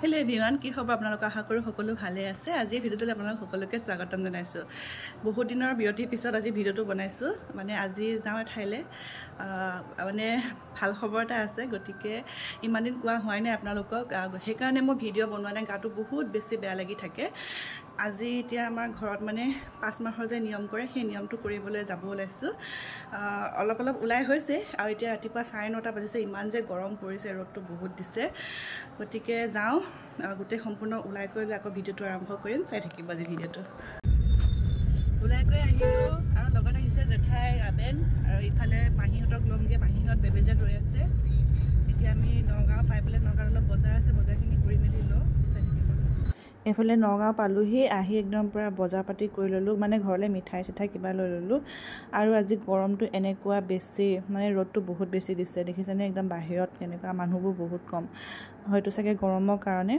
Hello' everyone, কি খবৰ আপোনালোক? আশা কৰোঁ সকলো ভালে আছে। আজি ভিডিঅ'টোলৈ আপোনালোক সকলোকে স্বাগতম জনাইছোঁ। বহুত দিনৰ বিৰতিৰ পিছত আজি ভিডিঅ'টো বনাইছোঁ। আজি যাওঁ এঠাইলৈ, মানে ভাল খবৰ এটা আছে। গতিকে ইমান দিন কোৱা হোৱাই নাই আপোনালোকক, সেইকাৰণে মই ভিডিঅ' বনোৱা নাই। গাটো বহুত বেছি বেয়া লাগি থাকে। আজি এতিয়া আমাৰ ঘৰত 5 মাহৰ যে নিয়ম কৰে, সেই নিয়মটো কৰিবলৈ যাব ওলাইছোঁ। অলপ ওলাই হৈছে আৰু এতিয়া ৰাতিপুৱা 9:30 বাজিছে। ইমান যে গৰম পৰিছে, ৰ'দটো বহুত দিছে। গতিকে যাওঁ, গোটেই সম্পূৰ্ণ ওলাই কৰি লৈ আকৌ ভিডিঅ'টো আৰম্ভ কৰিম। চাই থাকিব আজি ভিডিঅ'টো। ওলাই গৈ আহিলোঁ আৰু লগত আহিছে জেঠাই, ৰাবেন, আৰু ইফালে মাহীহঁতক ল'মগৈ। মাহীহঁত বেবেজীয়াত ৰৈ আছে। এতিয়া আমি নগাঁও পাই পেলাই, নগাঁৱত অলপ বজাৰ আছে, বজাৰখিনি কৰি মেলি লওঁ। চাই থাকিব। এইফালে নগাঁও পালোহি, আহি একদম পূৰা বজাৰ পাতি কৰি ল'লোঁ। ঘৰলৈ মিঠাই চিঠাই কিবা লৈ ল'লোঁ। আৰু আজি গৰমটো এনেকুৱা বেছি, ৰ'দটো বহুত বেছি দিছে। দেখিছেনে একদম বাহিৰত কেনেকুৱা, মানুহবোৰ বহুত কম, হয়তো চাগে গৰমৰ কাৰণে।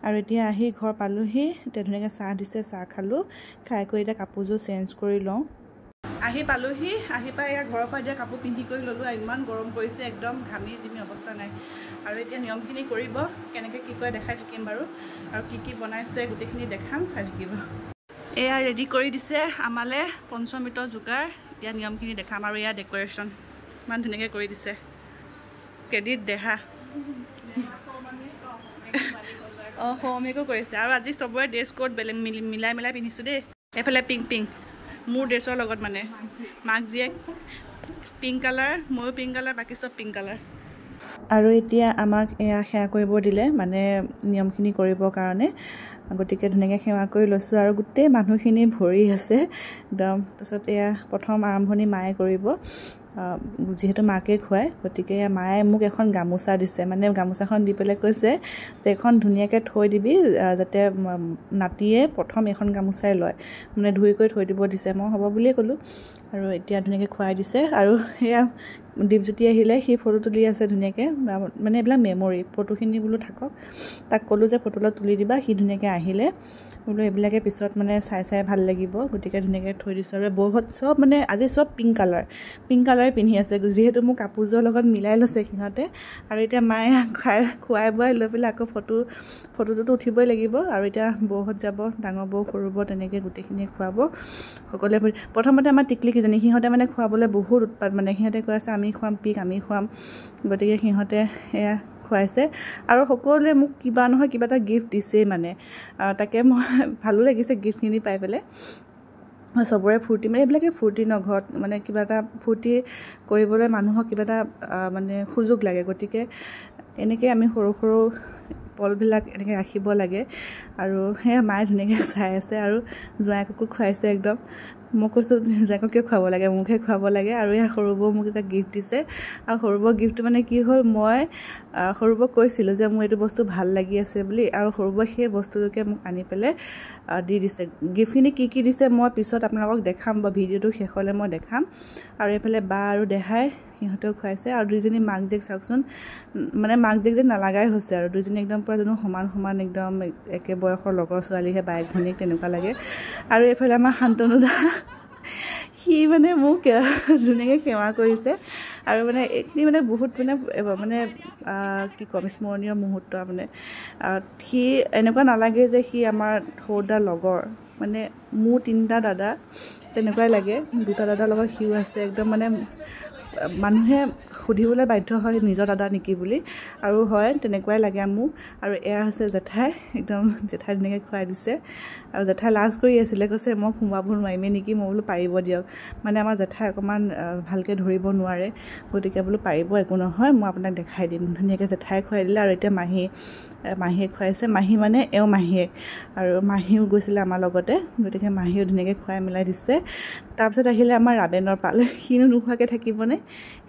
আৰু এতিয়া আহি ঘৰ পালোহি। এতিয়া ধুনীয়াকৈ চাহ দিছে, চাহ খালোঁ। খাই কৰি এতিয়া কাপোৰযোৰ চেঞ্জ কৰি লওঁ। আহি পালোহি, আহি পাই এয়া ঘৰৰ পৰা এতিয়া কাপোৰ পিন্ধি কৰি ল'লোঁ। আৰু ইমান গৰম পৰিছে, একদম ঘামি জিমি অৱস্থা নাই। আৰু এতিয়া নিয়মখিনি কৰিব, কেনেকৈ কি কৰে দেখাই থাকিম বাৰু। আৰু কি বনাইছে গোটেইখিনি দেখাম, চাই থাকিব। এয়া ৰেডি কৰি দিছে আমালে পঞ্চমৃতৰ যোগাৰ। এতিয়া নিয়মখিনি দেখাম। আৰু এয়া ডেক'ৰেশ্যন ইমান ধুনীয়াকৈ কৰি দিছে। ক্ৰেডিট দেহা। সৌমিকো কৰিছে। আৰু আজি চবৰে ড্ৰেছ কোড বেলেগ মিলাই পিন্ধিছোঁ দেই। এইফালে পিংক মোৰ ড্ৰেছৰ লগত, মাক জীয়েক পিংক কালাৰ, ময়ো পিংক কালাৰ, বাকী চব পিংক কালাৰ। আৰু এতিয়া আমাক এয়া সেৱা কৰিব দিলে, নিয়মখিনি কৰিবৰ কাৰণে। গতিকে ধুনীয়াকৈ সেৱা কৰি লৈছোঁ। আৰু গোটেই মানুহখিনি ভৰি আছে একদম। তাৰপিছত এয়া প্ৰথম আৰম্ভণি মায়ে কৰিব, যিহেতু মাকে খুৱায়। গতিকে মায়ে মোক এখন গামোচা দিছে। গামোচাখন দি পেলাই কৈছে যে এখন ধুনীয়াকৈ থৈ দিবি, যাতে নাতিয়ে প্ৰথম এখন গামোচাই লয়, ধুই কৰি থৈ দিব দিছে। মই হ'ব বুলিয়ে ক'লোঁ। আৰু এতিয়া ধুনীয়াকৈ খুৱাই দিছে। আৰু সেয়া দীপজ্যোতি আহিলে, সি ফটো তুলি আছে ধুনীয়াকৈ। এইবিলাক মেমৰি ফটোখিনি বোলো থাকক। তাক ক'লোঁ যে ফটো অলপ তুলি দিবা। সি ধুনীয়াকৈ আহিলে, বোলো এইবিলাকে পিছত চাই ভাল লাগিব। গতিকে ধুনীয়াকৈ থৈ দিছোঁ। আৰু বৌহঁত চব আজি চব পিংক কালাৰে পিন্ধি আছে, যিহেতু মোৰ কাপোৰযোৰৰ লগত মিলাই লৈছে সিহঁতে। আৰু এতিয়া মায়ে খুৱাই বোৱাই লৈ পেলাই আকৌ ফটোটোতো উঠিবই লাগিব। আৰু এতিয়া বৌহঁত যাব, ডাঙৰ বৌ, সৰু বৌ, তেনেকৈ গোটেইখিনিয়ে খুৱাব সকলোৱে। প্ৰথমতে আমাৰ টিকলিকেইজনী, সিহঁতে খুৱাবলৈ বহুত উৎপাত। সিহঁতে কৈ আছে আমি খুৱাম পিক, আমি খুৱাম। গতিকে সিহঁতে এয়া খুৱাইছে। আৰু সকলোৱে মোক কিবা নহয় কিবা এটা গিফ্ট দিছেই। তাকে মই ভালো লাগিছে গিফ্টখিনি পাই পেলাই। চবৰে ফূৰ্তি, এইবিলাকে ফূৰ্তি ন, ঘৰত কিবা এটা ফূৰ্তি কৰিবলৈ মানুহক কিবা এটা সুযোগ লাগে। গতিকে এনেকৈ আমি সৰু পলবিলাক এনেকৈ ৰাখিব লাগে। আৰু সেয়া মায়ে ধুনীয়াকৈ চাই আছে। আৰু জোঁৱাইককো খুৱাইছে একদম। মই কৈছোঁ জোঁৱাইকক কিয় খুৱাব লাগে, মোকহে খুৱাব লাগে। আৰু এয়া সৰু বৌ মোক এটা গিফ্ট দিছে। আৰু সৰু বৌ গিফ্টটো কি হ'ল, মই সৰু বৌক কৈছিলোঁ যে মোৰ এইটো বস্তু ভাল লাগি আছে বুলি। আৰু সৰু বৌক সেই বস্তুটোকে মোক আনি পেলাই দি দিছে। গিফ্টখিনি কি দিছে মই পিছত আপোনালোকক দেখাম, বা ভিডিঅ'টো শেষলৈ মই দেখাম। আৰু এইফালে বা আৰু দেহাই সিহঁতেও খুৱাইছে। আৰু দুইজনী মাক জীয়েক চাওকচোন, মাক জীয়েক যে নালাগাই হৈছে। আৰু দুইজনী একদম পূৰা সমান একদম একে বয়সৰ লগৰ ছোৱালীহে, বায়েক ভনীয়েক তেনেকুৱা লাগে। আৰু এইফালে আমাৰ শান্তনু দা, সি মোক ধুনীয়াকৈ সেৱা কৰিছে। আৰু এইখিনি বহুত কি ক'ম, স্মৰণীয় মুহূৰ্ত। সি এনেকুৱা নালাগে যে সি আমাৰ সৰুদাৰ লগৰ, মোৰ 3টা দাদা তেনেকুৱাই লাগে। 2টা দাদাৰ লগত সিও আছে। একদম মানুহে সুধিবলৈ বাধ্য হয় নিজৰ দাদা নেকি বুলি। আৰু হয়, তেনেকুৱাই লাগে মোক। আৰু এয়া হৈছে জেঠাই, একদম জেঠাই ধুনীয়াকৈ খুৱাই দিছে। আৰু জেঠাই লাজ কৰি আছিলে, কৈছে মই সোমাব নোৱাৰিমেই নেকি। মই বোলো পাৰিব দিয়ক। আমাৰ জেঠাই অকণমান ভালকৈ ধৰিব নোৱাৰে। গতিকে বোলো পাৰিব, একো নহয়, মই আপোনাক দেখাই দিম। ধুনীয়াকৈ জেঠাই খুৱাই দিলে। আৰু এতিয়া মাহীয়ে খুৱাইছে। মাহী এওঁ মাহীয়েক। আৰু মাহীও গৈছিলে আমাৰ লগতে। গতিকে মাহীও ধুনীয়াকৈ খুৱাই মিলাই দিছে। তাৰপিছত আহিলে আমাৰ ৰাবেনৰ পাল। সিনো নোখোৱাকৈ থাকিবনে।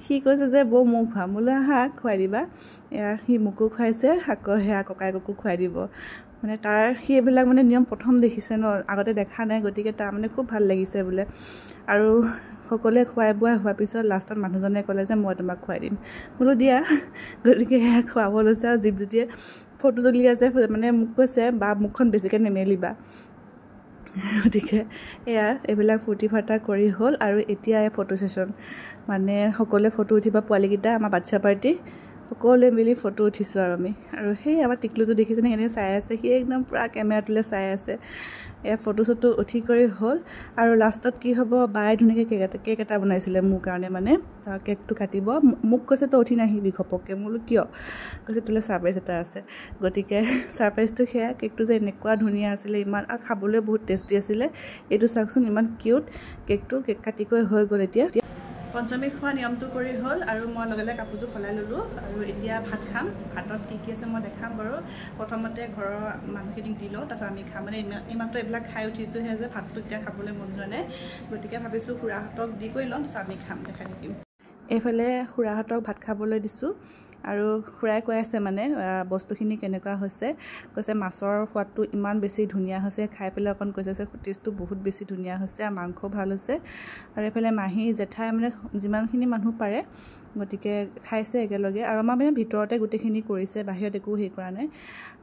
সি কৈছে যে বৌ মোক খুৱাম। বোলো আহা, খুৱাই দিবা। সি মোকো খুৱাইছে, আকৌ সেয়া ককাইককো খুৱাই দিব। তাৰ সি এইবিলাক নিয়ম প্ৰথম দেখিছে ন, আগতে দেখা নাই। গতিকে তাৰ খুব ভাল লাগিছে বোলে। আৰু সকলোৱে খুৱাই বোৱাই হোৱাৰ পিছত লাষ্টত মানুহজনে ক'লে যে মই তোমাক খুৱাই দিম। বোলো দিয়া। গতিকে সেয়া খুৱাব লৈছে। আৰু দীপজ্যোতিয়ে ফটো তুলি আছে। মোক কৈছে বা মুখখন বেছিকৈ নেমেলিবা। গতিকে এইবিলাক ফূৰ্তি ফাৰ্তা কৰি হ'ল। আৰু এতিয়া ফটো ছেশ্যন, সকলোৱে ফটো উঠিব। পোৱালীকেইটা আমাৰ বাচ্ছা পাৰ্টি, সকলোৱে মিলি ফটো উঠিছোঁ আৰু সেই আমাৰ টিকলুটো দেখিছেনে এনেই চাই আছে সি একদম পূৰা কেমেৰাটোলৈ চাই আছে ফটো চটো উঠি কৰি হ'ল আৰু লাষ্টত কি হ'ব বাই ধুনীয়াকৈ কেক এটা বনাইছিলে মোৰ কাৰণে মানে কেকটো কাটিব মোক কৈছে তই উঠি নাহিবি ঘপককৈ মই বোলো কিয় কৈছে তোলৈ ছাৰপ্ৰাইজ এটা আছে গতিকে ছাৰপ্ৰাইজটো সেয়া কেকটো যে এনেকুৱা ধুনীয়া আছিলে ইমান আৰু খাবলৈ বহুত টেষ্টি আছিলে এইটো চাওকচোন ইমান কিউট কেকটো কেক কাটি কৰি হৈ গ'ল এতিয়া পঞ্চমী খোৱা নিয়মটো কৰি হ'ল আৰু মই লগে লগে কাপোৰযোৰ সলাই ল'লোঁ আৰু এতিয়া ভাত খাম ভাতত কি আছে মই দেখাম বাৰু প্ৰথমতে ঘৰৰ মানুহখিনিক দি লওঁ তাৰপিছত আমি খাম মানে ইমানটো এইবিলাক খাই উঠিছোঁহে যে ভাতটো এতিয়া খাবলৈ মন যোৱা নাই গতিকে ভাবিছোঁ খুৰাহঁতক দি কৰি লওঁ তাৰপিছত আমি খাম দেখাই থাকিম এইফালে খুৰাহঁতক ভাত খাবলৈ দিছোঁ আৰু খুৰাই কৈ আছে মানে বস্তুখিনি কেনেকুৱা হৈছে কৈছে মাছৰ সোৱাদটো ইমান বেছি ধুনীয়া হৈছে খাই পেলাই অকণ কৈছে টেষ্টটো বহুত বেছি ধুনীয়া হৈছে আৰু মাংসও ভাল হৈছে আৰু এইফালে মাহী জেঠাই মানে যিমানখিনি মানুহ পাৰে গতিকে খাইছে একেলগে আৰু আমাৰ মানে ভিতৰতে গোটেইখিনি কৰিছে বাহিৰত একো হেৰি কৰা নাই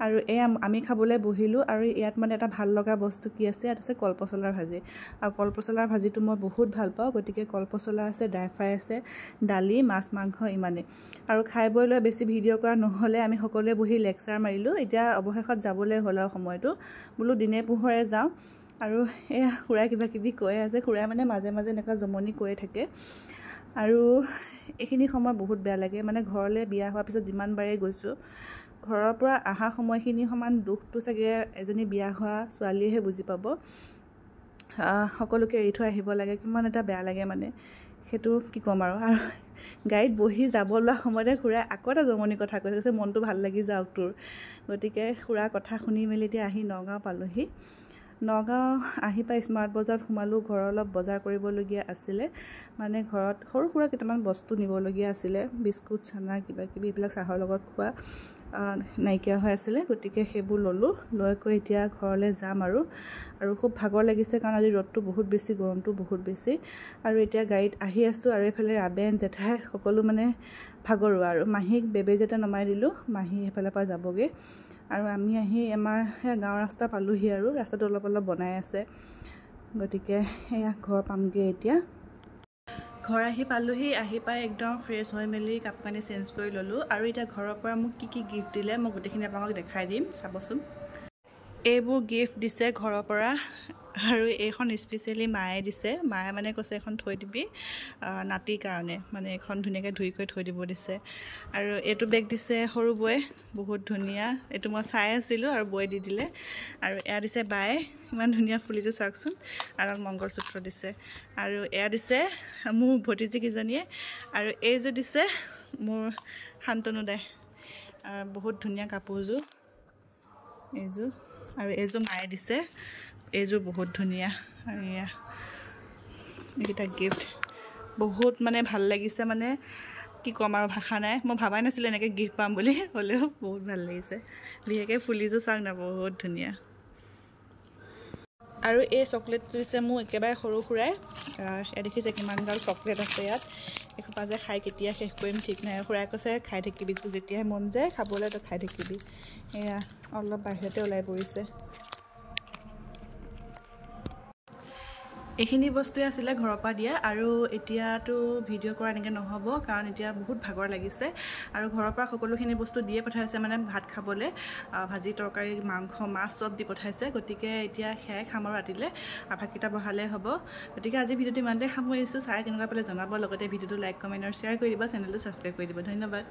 আৰু এয়া আমি খাবলৈ বহিলোঁ আৰু ইয়াত মানে এটা ভাল লগা বস্তু কি আছে ইয়াত আছে কলপচলাৰ ভাজি আৰু কলপচলাৰ ভাজিটো মই বহুত ভাল পাওঁ গতিকে কলপচলা আছে ড্ৰাই ফ্ৰাই আছে দালি মাছ মাংস ইমানেই আৰু খাই বৈ লৈ বেছি ভিডিঅ' কৰা নহ'লে আমি সকলোৱে বহি লেকচাৰ মাৰিলোঁ এতিয়া অৱশেষত যাবলৈ হ'ল আৰু সময়টো বোলো দিনে পোহৰে যাওঁ আৰু এয়া খুৰাই কিবা কিবি কৈ আছে খুৰাই মানে মাজে মাজে এনেকুৱা জমনি কৰি থাকে আৰু এইখিনি সময় বহুত বেয়া লাগে মানে ঘৰলৈ বিয়া হোৱাৰ পিছত যিমান বাৰেই গৈছোঁ ঘৰৰ পৰা অহা সময়খিনি সমান দুখটো চাগে এজনী বিয়া হোৱা ছোৱালীয়েহে বুজি পাব সকলোকে এৰি থৈ আহিব লাগে কিমান এটা বেয়া লাগে মানে সেইটো কি ক'ম আৰু গাড়ীত বহি যাব লোৱা সময়তে খুৰাই আকৌ এটা জমনি কথা কৈছে মনটো ভাল লাগি যাওক তোৰ গতিকে খুৰা কথা শুনি মেলি এতিয়া আহি নগাঁও পালোঁহি নগাঁও আহি পাই স্মাৰ্ট বজাৰত সোমালোঁ ঘৰৰ অলপ বজাৰ কৰিবলগীয়া আছিলে মানে ঘৰত সৰু সুৰা কেইটামান বস্তু নিবলগীয়া আছিলে বিস্কুট চানা কিবা কিবি এইবিলাক চাহৰ লগত খোৱা নাইকিয়া হৈ আছিলে গতিকে সেইবোৰ ল'লোঁ লৈ কৈ এতিয়া ঘৰলৈ যাম আৰু খুব ভাগৰ লাগিছে কাৰণ আজি ৰ'দটো বহুত বেছি গৰমটো বহুত বেছি আৰু এতিয়া গাড়ীত আহি আছোঁ আৰু এইফালে ৰাবেন জেঠাই সকলো মানে ভাগৰুৱা আৰু মাহীক বেবেজ এটা নমাই দিলোঁ মাহী সেইফালৰ পৰা যাবগৈ আৰু আমি আহি আমাৰ গাঁৱৰ ৰাস্তা পালোঁহি আৰু ৰাস্তাটো অলপ অলপ বনাই আছে গতিকে সেয়া ঘৰ পামগৈ এতিয়া ঘৰ আহি পালোঁহি আহি পাই একদম ফ্ৰেছ হৈ মেলি কাপোৰ কানি চেঞ্জ কৰি ল'লোঁ আৰু এতিয়া ঘৰৰ পৰা মোক কি গিফ্ট দিলে মই গোটেইখিনি আপোনালোকক দেখাই দিম চাবচোন এইবোৰ গিফ্ট দিছে ঘৰৰ পৰা আৰু এইখন স্পেচিয়েলি মায়ে দিছে মায়ে মানে কৈছে এখন থৈ দিবি নাতিৰ কাৰণে মানে এখন ধুনীয়াকৈ ধুই কৰি থৈ দিব দিছে আৰু এইটো বেগ দিছে সৰু বৌয়ে বহুত ধুনীয়া এইটো মই চাই আছিলোঁ আৰু বৌয়ে দি দিলে আৰু এয়া দিছে বায়ে ইমান ধুনীয়া ফুলিযোৰ চাওকচোন আৰু মংগলসূত্ৰ দিছে আৰু এয়া দিছে মোৰ ভতিজীকেইজনীয়ে আৰু এইযোৰ দিছে মোৰ শান্তনু দাই বহুত ধুনীয়া কাপোৰযোৰ এইযোৰ আৰু এইযোৰ মায়ে দিছে এইযোৰ বহুত ধুনীয়া আৰু এয়া এইকেইটা গিফ্ট বহুত মানে ভাল লাগিছে মানে কি ক'ম আৰু ভাষা নাই মই ভাবাই নাছিলোঁ এনেকৈ গিফ্ট পাম বুলি হ'লেও বহুত ভাল লাগিছে বিশেষকৈ ফুলিযোৰ চাওক না বহুত ধুনীয়া আৰু এই চকলেটটো দিছে মোৰ একেবাৰে সৰু সুৰাই এয়া দেখিছে কিমান গাল চকলেট আছে ইয়াত এসোপা যে খাই কেতিয়া শেষ কৰিম ঠিক নাই খুৰাই কৈছে খাই থাকিবি তোৰ যেতিয়াই মন যায় খাবলৈ তই খাই থাকিবি এয়া অলপ বাহিৰতে ওলাই পৰিছে এইখিনি বস্তুৱে আছিলে ঘৰৰ পৰা দিয়া আৰু এতিয়াতো ভিডিঅ' কৰা এনেকৈ নহ'ব কাৰণ এতিয়া বহুত ভাগৰ লাগিছে আৰু ঘৰৰ পৰা সকলোখিনি বস্তু দিয়ে পঠাইছে মানে ভাত খাবলৈ ভাজি তৰকাৰী মাংস মাছ চব দি পঠাইছে গতিকে এতিয়া সেয়াই খাম আৰু ৰাতিলৈ আৰু ভাতকেইটা বহালে হ'ব গতিকে আজি ভিডিঅ'টো ইমানতে সামৰিছোঁ চাই কেনেকুৱা পালে জনাব লগতে ভিডিঅ'টো লাইক কমেণ্ট আৰু শ্বেয়াৰ কৰি দিব চেনেলটো ছাবস্ক্ৰাইব কৰি দিব ধন্যবাদ